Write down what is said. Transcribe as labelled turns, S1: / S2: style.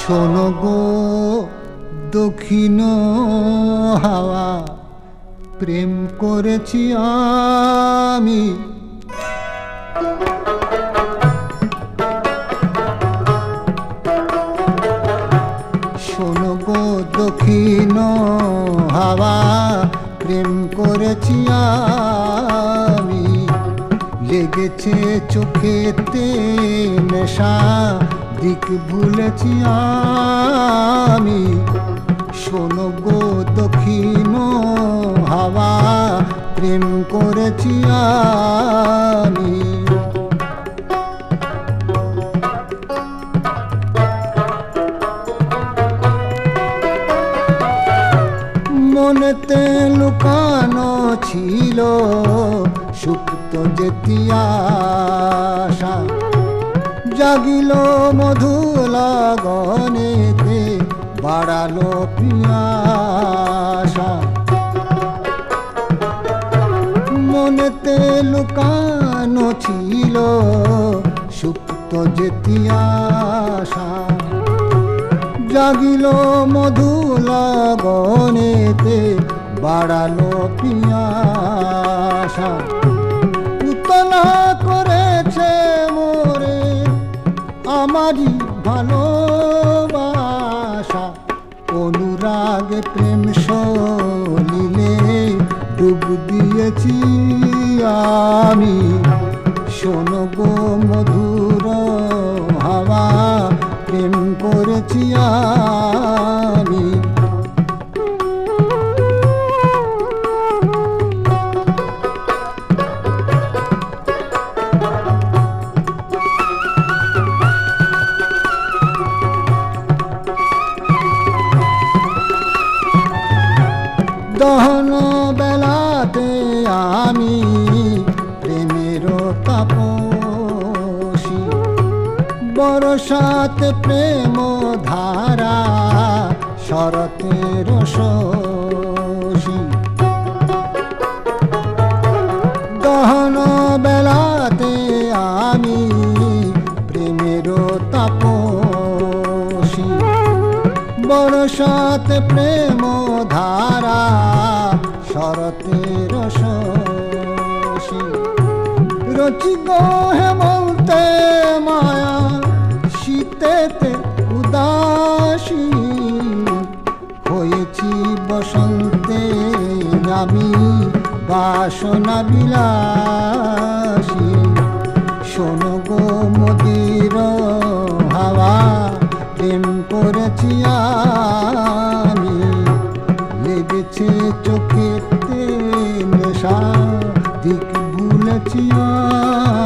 S1: শোনো গো দক্ষিণ হাওয়া, প্রেম করেছি আমি। শোনো গো দক্ষিণ হাওয়া, প্রেম করেছি আমি। লেগেছে চোখেতে নেশা, দিক ভুলেছি আমি। শোনো গো দক্ষিণ হাওয়া, প্রেম করেছি আমি। মনেতে লুকানো ছিল সুপ্ত যেতি আশা, জাগিল মধু লগনেতে বাড়ালো পিয়াসা। মনেতে লুকানো ছিল সুপ্ত যেতি আশা, জাগিল মধু লগনেতে বাড়ালো পিয়াসা। উতলা করেছে মোরে আমারই ভালোবাসা, অনুরাগে প্রেম সলিলে ডুব দিয়েছি আমি। শোনো গো মধুর হাওয়া, প্রেম করেছি আমি। দহন বেলাতে আমি প্রেমের তাপসী, বরসাতে প্রেম ধারা শরতের শশী। দহন বেলাতে আমি প্রেমের তাপসী, বরসাতে প্রেম ধারা শরতের শশী। রচিক হেমন্তে মায়া, শীতেতে উদাসী, হয়েছি বসন্তে আমি বাসনা বিলাসী। শোনো গো মদির হাওয়া, প্রেম করেছি আমি। লেগেছে চোখেতে নেশা, দিক ভুলেছি আমি।